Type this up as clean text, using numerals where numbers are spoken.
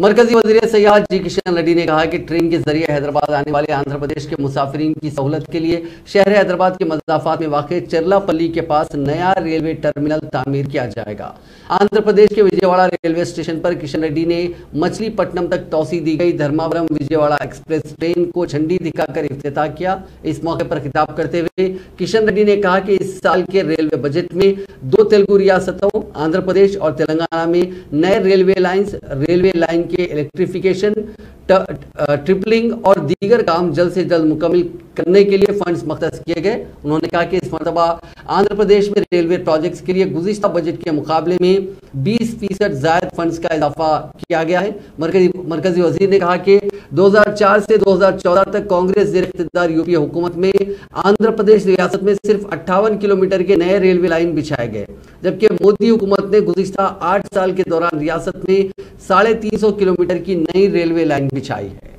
مرکزی وزیر سیاحت جی کشن ریڈی نے کہا کہ ٹرین کے ذریعے حیدرآباد آنے والے آندھرا پردیش کے مسافرین کی سہولت کے لیے شہر حیدرآباد کے مضافات میں واقع چرلا پلی کے پاس نیا ریلوے ٹرمینل تعمیر کیا جائے گا۔ آندھرا پردیش کے وجے واڑہ ریلوے اسٹیشن پر کشن ریڈی نے مچھلی پٹنم تک توسیع دی گئی دھرماورم وجے واڑہ ایکسپریس ٹرین کو جھنڈی دکھا کر افتتاح کیا۔ اس موقع پر خطاب کرتے ہوئے کشن ریڈی نے کہا کہ اس سال کے ریلوے بجٹ میں 2 تیلگو ریاستوں آندھرا پردیش اور تلنگانہ میں نئے ریلوے لائن کے الیکٹریفیکیشن، ٹرپلنگ اور دیگر کام جلد سے جلد مکمل کرنے کے لیے فنڈز مختص کیے گئے۔ انہوں نے کہا کہ اس مرتبہ آندھرا پردیش میں ریلوے پروجیکٹس کے لیے گزشتہ بجٹ کے مقابلے میں 20% زائد فنڈز کا اضافہ کیا گیا ہے۔ مرکزی وزیر نے کہا کہ 2004 سے 2014 تک کانگریس زیر اقتدار یوپی حکومت میں آندھرا پردیش ریاست میں صرف 58 کلومیٹر کے نئے ریلوے لائن بچھائے گئے، جبکہ مودی حکومت نے گزشتہ 8 سال کے دوران ریاست میں 350 کلومیٹر کی نئی ریلوے لائن بچھائی ہے۔